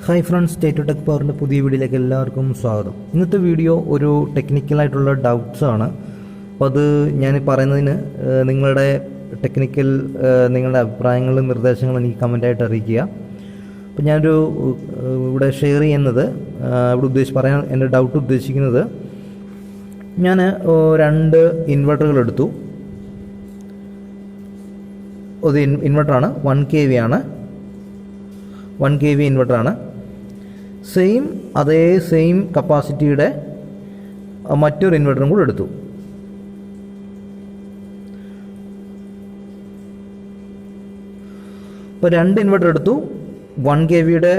Hi friends, state tech പവറിൻ്റെ പുതിയ വീഡിയോയിലേക്ക് എല്ലാവർക്കും സ്വാഗതം. ഇന്നത്തെ വീഡിയോ ഒരു ടെക്നിക്കലായിട്ടുള്ള ഡൗട്ട്സ് ആണ്. അപ്പോൾ അത് ഞാൻ പറയുന്നതിന് നിങ്ങളുടെ ടെക്നിക്കൽ നിങ്ങളുടെ അഭിപ്രായങ്ങളും നിർദ്ദേശങ്ങളും എനിക്ക് കമൻറ്റായിട്ട് അറിയിക്കുക. അപ്പോൾ ഞാനൊരു ഇവിടെ ഷെയർ ചെയ്യുന്നത് ഇവിടെ പറയാൻ എൻ്റെ ഡൗട്ട് ഉദ്ദേശിക്കുന്നത്, ഞാൻ 2 ഇൻവെർട്ടറുകൾ എടുത്തു. ഒരു ഇൻവെർട്ടറാണ്, 1 kV ആണ്, 1 kV ഇൻവെർട്ടറാണ്. അതേ സെയിം കപ്പാസിറ്റിയുടെ മറ്റൊരു ഇൻവെർട്ടറും കൂടെ എടുത്തു. ഇപ്പോൾ 2 ഇൻവെർട്ടർ എടുത്തു. 1 kVയുടെ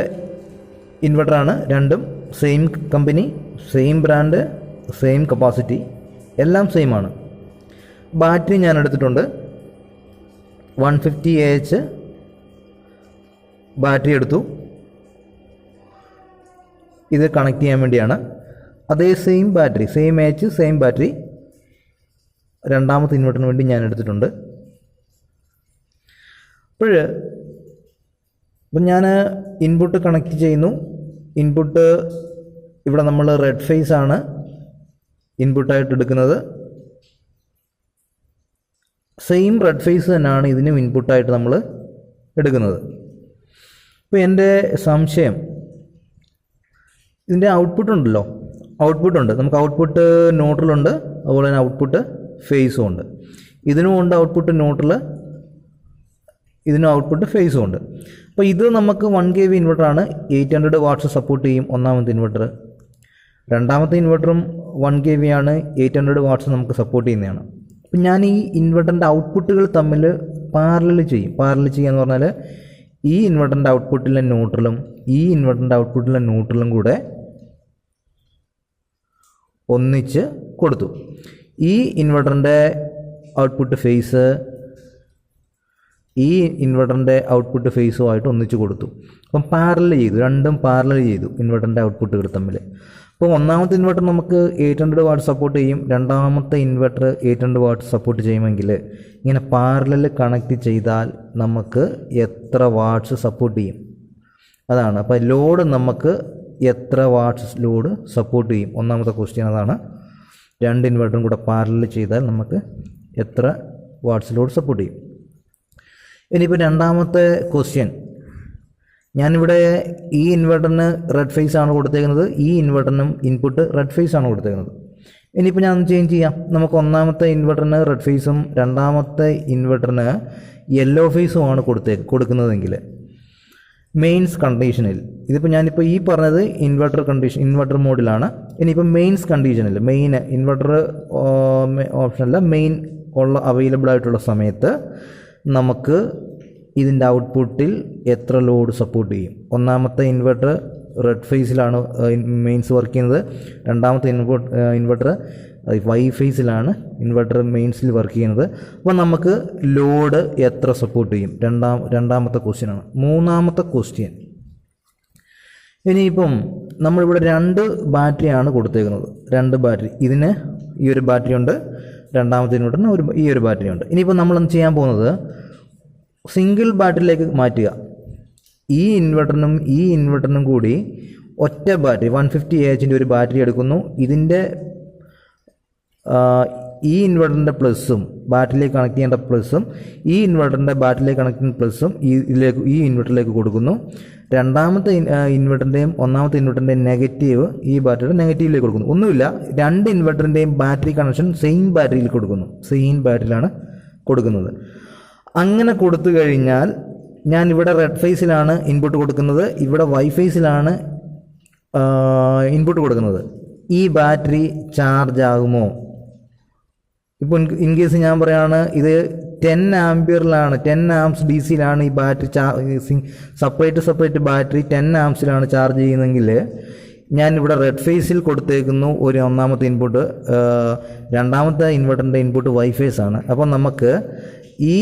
ഇൻവെർട്ടറാണ്. രണ്ടും same company, same brand, same capacity, എല്ലാം സെയിം ആണ്. ബാറ്ററി ഞാൻ എടുത്തിട്ടുണ്ട്. 150 Ah ബാറ്ററി എടുത്തു. ഇത് കണക്ട് ചെയ്യാൻ വേണ്ടിയാണ്. അതേ same battery, same H, same battery രണ്ടാമത്തെ ഇൻവെർട്ടറിന് വേണ്ടി ഞാൻ എടുത്തിട്ടുണ്ട്. അപ്പം ഞാൻ ഇൻപുട്ട് കണക്ട് ചെയ്യുന്നു. ഇൻപുട്ട് ഇവിടെ നമ്മൾ റെഡ് ഫേസ് ആണ് ഇൻപുട്ടായിട്ട് എടുക്കുന്നത്. സെയിം റെഡ് ഫേസ് തന്നെയാണ് ഇതിനും ഇൻപുട്ടായിട്ട് നമ്മൾ എടുക്കുന്നത്. ഇപ്പോൾ എൻ്റെ സംശയം, ഇതിൻ്റെ ഔട്ട്പുട്ട് ഉണ്ടല്ലോ, ഔട്ട്പുട്ടുണ്ട്. നമുക്ക് ഔട്ട്പുട്ട് ന്യൂട്രലുണ്ട്, അതുപോലെ തന്നെ ഔട്ട്പുട്ട് ഫേസും ഉണ്ട്. ഇതിനും ഉണ്ട് ഔട്ട്പുട്ട് ന്യൂട്രൽ, ഇതിനും ഔട്ട്പുട്ട് ഫേസും ഉണ്ട്. അപ്പോൾ ഇത് നമുക്ക് 1 kV ഇൻവെർട്ടറാണ്. 800 വാട്ട്സ് സപ്പോർട്ട് ചെയ്യും ഒന്നാമത്തെ ഇൻവെർട്ടർ. രണ്ടാമത്തെ ഇൻവെർട്ടറും 1 kV ആണ്, 800 വാട്ട്സ് നമുക്ക് സപ്പോർട്ട് ചെയ്യുന്നതാണ്. അപ്പം ഞാൻ ഈ ഇൻവെർട്ടറിൻ്റെ ഔട്ട്പുട്ടുകൾ തമ്മിൽ പാരലൽ ചെയ്യും. പാരലൽ ചെയ്യാന്ന് പറഞ്ഞാൽ ഈ ഇൻവെർട്ടറിൻ്റെ ഔട്ട്പുട്ടിലെ ന്യൂട്രലും ഈ ഇൻവെർട്ടറിൻ്റെ ഔട്ട്പുട്ടിലെ ന്യൂട്രലും കൂടെ ഒന്നിച്ച് കൊടുത്തു. ഈ ഇൻവെർട്ടറിൻ്റെ ഔട്ട്പുട്ട് ഫേസ് ഈ ഇൻവെർട്ടറിൻ്റെ ഔട്ട്പുട്ട് ഫേസുമായിട്ട് ഒന്നിച്ച് കൊടുത്തു. അപ്പം പാരലൽ ചെയ്തു, രണ്ടും പാരലൽ ചെയ്തു ഇൻവെർട്ടറിൻ്റെ ഔട്ട്പുട്ടുകൾ തമ്മിൽ. അപ്പോൾ ഒന്നാമത്തെ ഇൻവെർട്ടർ നമുക്ക് 800 വാട്ട് സപ്പോർട്ട് ചെയ്യും, രണ്ടാമത്തെ ഇൻവെർട്ടർ 800 വാട്ട് സപ്പോർട്ട് ചെയ്യുമെങ്കിൽ ഇങ്ങനെ പാരലൽ കണക്ട് ചെയ്താൽ നമുക്ക് എത്ര വാട്ട്സ് സപ്പോർട്ട് ചെയ്യും അതാണ്. അപ്പോൾ ലോഡ് നമുക്ക് എത്ര വാട്ട്സ് ലോഡ് സപ്പോർട്ട് ചെയ്യും, ഒന്നാമത്തെ ക്വസ്റ്റ്യൻ അതാണ്. 2 ഇൻവെർട്ടറും കൂടെ പാരലൽ ചെയ്താൽ നമുക്ക് എത്ര വാട്ട്സ് ലോഡ് സപ്പോർട്ട് ചെയ്യും. ഇനിയിപ്പോൾ രണ്ടാമത്തെ ക്വസ്റ്റ്യൻ, ഞാനിവിടെ ഈ ഇൻവെർട്ടറിന് റെഡ് ഫേസ് ആണ് കൊടുത്തേക്കുന്നത്, ഈ ഇൻവെർട്ടറിനും ഇൻപുട്ട് റെഡ് ഫേസ് ആണ് കൊടുത്തേക്കുന്നത്. ഇനിയിപ്പോൾ ഞാൻ ചേഞ്ച് ചെയ്യാം. നമുക്ക് ഒന്നാമത്തെ ഇൻവെർട്ടറിന് റെഡ് ഫേസും രണ്ടാമത്തെ ഇൻവെർട്ടറിന് യെല്ലോ ഫേസുമാണ് കൊടുക്കുന്നതെങ്കിൽ മെയിൻസ് കണ്ടീഷനിൽ, ഇതിപ്പോൾ ഞാനിപ്പോൾ ഈ പറഞ്ഞത് ഇൻവെർട്ടർ മോഡിലാണ്. ഇനിയിപ്പോൾ മെയിൻസ് കണ്ടീഷനിൽ, മെയിൻ ഇൻവെർട്ടർ ഓപ്ഷനല്ല, മെയിൻ അവൈലബിൾ ആയിട്ടുള്ള സമയത്ത് നമുക്ക് ഇതിൻ്റെ ഔട്ട്പുട്ടിൽ എത്ര ലോഡ് സപ്പോർട്ട് ചെയ്യും. ഒന്നാമത്തെ ഇൻവെർട്ടർ റെഡ് ഫേസിലാണ് മെയിൻസ് വർക്ക് ചെയ്യുന്നത്, രണ്ടാമത്തെ ഇൻവെർട്ടർ വൈ ഫേസിലാണ് ഇൻവെർട്ടർ മെയിൻസിൽ വർക്ക് ചെയ്യുന്നത്. അപ്പോൾ നമുക്ക് ലോഡ് എത്ര സപ്പോർട്ട് ചെയ്യും, രണ്ടാമത്തെ ക്വസ്റ്റ്യനാണ്. മൂന്നാമത്തെ ക്വസ്റ്റ്യൻ, ഇനിയിപ്പം നമ്മളിവിടെ 2 ബാറ്ററിയാണ് കൊടുത്തേക്കുന്നത്. 2 ബാറ്ററി, ഇതിന് ഈ ഒരു ബാറ്ററി ഉണ്ട്, രണ്ടാമത്തെ ഇൻവെർട്ടറിന് ഈ ഒരു ബാറ്ററി ഉണ്ട്. ഇനിയിപ്പോൾ നമ്മളെന്ത് ചെയ്യാൻ പോകുന്നത്, സിംഗിൾ ബാറ്ററിയിലേക്ക് മാറ്റുക. ഈ ഇൻവെർട്ടറിനും കൂടി ഒറ്റ ബാറ്ററി 150 Ah ഒരു ബാറ്ററി എടുക്കുന്നു. ഇതിൻ്റെ ഈ ഇൻവെർട്ടറിൻ്റെ പ്ലസും ബാറ്ററിയിലേക്ക് കണക്ട് ചെയ്യേണ്ട പ്ലസും ഈ ഇൻവെർട്ടറിൻ്റെ ബാറ്ററിയിലേക്ക് കണക്ട് ചെയ്യുന്ന പ്ലസും ഈ ഇൻവെർട്ടറിലേക്ക് കൊടുക്കുന്നു. രണ്ടാമത്തെ ഇൻവെർട്ടറിൻ്റെയും ഒന്നാമത്തെ ഇൻവെർട്ടറിൻ്റെയും നെഗറ്റീവ് ഈ ബാറ്ററിയുടെ നെഗറ്റീവിലേക്ക് കൊടുക്കുന്നു. ഒന്നുമില്ല, 2 ഇൻവെർട്ടറിൻ്റെയും ബാറ്ററി കണക്ഷൻ സെയിം ബാറ്ററിയിൽ കൊടുക്കുന്നു, സെയിം ബാറ്ററിയിലാണ് കൊടുക്കുന്നത്. അങ്ങനെ കൊടുത്തു കഴിഞ്ഞാൽ ഞാൻ ഇവിടെ റെഡ് ഫേസിലാണ് ഇൻപുട്ട് കൊടുക്കുന്നത്, ഇവിടെ വൈ ഫേസിലാണ് ഇൻപുട്ട് കൊടുക്കുന്നത്. ഈ ബാറ്ററി ചാർജ് ആകുമോ? ഇപ്പോൾ ഇൻ കേസ് ഞാൻ പറയുകയാണ്, ഇത് 10 ആംപിയറിലാണ്, 10 ആംപ്സ് DC-യിലാണ് ഈ ബാറ്ററി സെപ്പറേറ്റ് ബാറ്ററി 10 ആംപ്സിലാണ് ചാർജ് ചെയ്യുന്നതെങ്കിൽ ഞാൻ ഇവിടെ റെഡ് ഫേസിൽ കൊടുത്തേക്കുന്നു ഒരു ഒന്നാമത്തെ ഇൻപുട്ട്, രണ്ടാമത്തെ ഇൻവെർട്ടറിൻ്റെ ഇൻപുട്ട് വൈ ഫേസ് ആണ്. അപ്പോൾ നമുക്ക് ഈ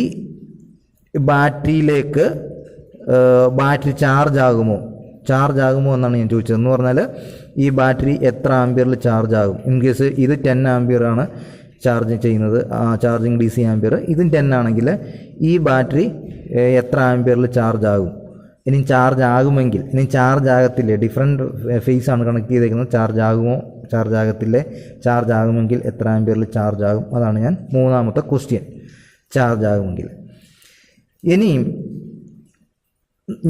ബാറ്ററിയിലേക്ക് ബാറ്ററി ചാർജ് ആകുമോ എന്നാണ് ഞാൻ ചോദിച്ചത്. എന്ന് പറഞ്ഞാൽ ഈ ബാറ്ററി എത്ര ആംപിയറിൽ ചാർജ് ആകും. ഇൻ കേസ് ഇത് 10 ആംപിയറാണ് ചാർജ് ചെയ്യുന്നത്, ചാർജിങ് DC ആംപിയർ, ഇതും 10 ആണെങ്കിൽ ഈ ബാറ്ററി എത്ര ആംപിയറിൽ ചാർജ് ആകും ഇനിയും ചാർജ് ആകുമെങ്കിൽ, ഇനിയും ചാർജ് ആകത്തില്ലേ, ഡിഫറെൻറ്റ് ഫേസാണ് കണക്ട് ചെയ്തേക്കുന്നത്, ചാർജ് ആകുമോ, ചാർജ് ആകത്തില്ലേ, ചാർജ് ആകുമെങ്കിൽ എത്ര ആംപിയറിൽ ചാർജ് ആകും, അതാണ് ഞാൻ മൂന്നാമത്തെ ക്വസ്റ്റ്യൻ. ചാർജ് ആകുമെങ്കിൽ ഇനിയും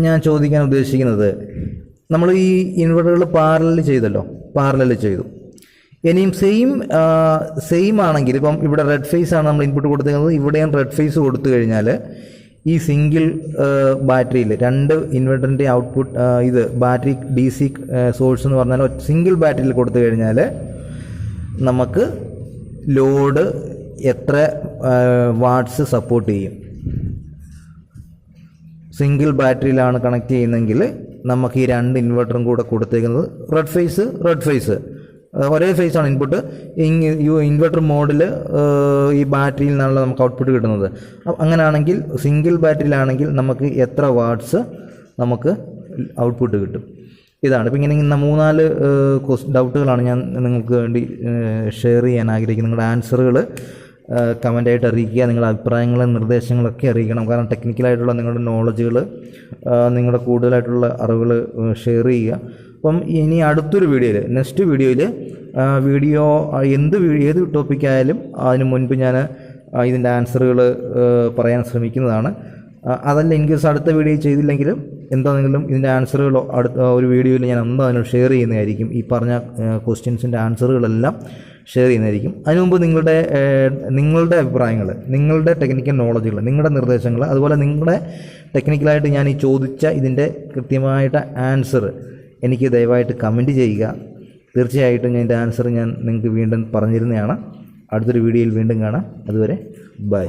ഞാൻ ചോദിക്കാൻ ഉദ്ദേശിക്കുന്നത്, നമ്മൾ ഈ ഇൻവെർട്ടറുകൾ പാരലൽ ചെയ്തല്ലോ, പാരലൽ ചെയ്തു. ഇനിയും സെയിം ആണെങ്കിൽ, ഇപ്പം ഇവിടെ റെഡ് ഫേസ് ആണ് നമ്മൾ ഇൻപുട്ട് കൊടുത്തിരിക്കുന്നത്, ഇവിടെയും റെഡ് ഫേസ് കൊടുത്തു കഴിഞ്ഞാൽ ഈ സിംഗിൾ ബാറ്ററിയിൽ രണ്ട് ഇൻവെർട്ടറിൻ്റെ ഔട്ട്പുട്ട്, ഇത് ബാറ്ററി DC സോഴ്സ് എന്ന് പറഞ്ഞാൽ സിംഗിൾ ബാറ്ററിയിൽ കൊടുത്തു കഴിഞ്ഞാൽ നമുക്ക് ലോഡ് എത്ര വാട്ട്സ് സപ്പോർട്ട് ചെയ്യും. സിംഗിൾ ബാറ്ററിയിലാണ് കണക്ട് ചെയ്യുന്നതെങ്കിൽ നമുക്ക് ഈ രണ്ട് ഇൻവെർട്ടറും കൂടെ കൊടുത്തേക്കുന്നത് റെഡ് ഫേസ് ഒരേ ഫേസാണ് ഇൻപുട്ട്. ഇൻവെർട്ടർ മോഡിൽ ഈ ബാറ്ററിയിൽ നിന്നുള്ള നമുക്ക് ഔട്ട്പുട്ട് കിട്ടുന്നത്. അങ്ങനെയാണെങ്കിൽ സിംഗിൾ ബാറ്ററിയിലാണെങ്കിൽ നമുക്ക് എത്ര വാട്ട്സ് നമുക്ക് ഔട്ട്പുട്ട് കിട്ടും. ഇതാണ് ഇപ്പം ഇങ്ങനെ 3-4 ഡൗട്ടുകളാണ് ഞാൻ നിങ്ങൾക്ക് വേണ്ടി ഷെയർ ചെയ്യാൻ ആഗ്രഹിക്കുന്നത്. നിങ്ങളുടെ ആൻസറുകൾ കമൻ്റായിട്ട് അറിയിക്കുക, നിങ്ങളുടെ അഭിപ്രായങ്ങളും നിർദ്ദേശങ്ങളൊക്കെ അറിയിക്കണം. കാരണം ടെക്നിക്കലായിട്ടുള്ള നിങ്ങളുടെ നോളജുകൾ, നിങ്ങളുടെ കൂടുതലായിട്ടുള്ള അറിവുകൾ ഷെയർ ചെയ്യുക. അപ്പം ഇനി അടുത്തൊരു വീഡിയോയിൽ, നെക്സ്റ്റ് വീഡിയോയിൽ ഏത് ടോപ്പിക്കായാലും അതിന് മുൻപ് ഞാൻ ഇതിൻ്റെ ആൻസറുകൾ പറയാൻ ശ്രമിക്കുന്നതാണ്. അതല്ല ഇൻകേസ് അടുത്ത വീഡിയോ ചെയ്തില്ലെങ്കിലും എന്താണെങ്കിലും ഇതിൻ്റെ ആൻസറുകൾ അടുത്ത ഒരു വീഡിയോയിൽ ഞാൻ എന്തായാലും ഷെയർ ചെയ്യുന്നതായിരിക്കും. ഈ പറഞ്ഞ ക്വസ്റ്റ്യൻസിൻ്റെ ആൻസറുകളെല്ലാം ഷെയർ ചെയ്യുന്നതായിരിക്കും. അതിനു മുമ്പ് നിങ്ങളുടെ അഭിപ്രായങ്ങൾ, നിങ്ങളുടെ ടെക്നിക്കൽ നോളജുകൾ, നിങ്ങളുടെ നിർദ്ദേശങ്ങൾ, അതുപോലെ നിങ്ങളുടെ ടെക്നിക്കലായിട്ട് ഞാൻ ഈ ചോദിച്ച ഇതിൻ്റെ കൃത്യമായിട്ട് ആൻസർ എനിക്ക് ദയവായിട്ട് കമൻറ്റ് ചെയ്യുക. തീർച്ചയായിട്ടും ഞാൻ എൻ്റെ ആൻസർ നിങ്ങൾക്ക് വീണ്ടും പറഞ്ഞിരുന്നതാണ്. അടുത്തൊരു വീഡിയോയിൽ വീണ്ടും കാണാം. അതുവരെ ബൈ.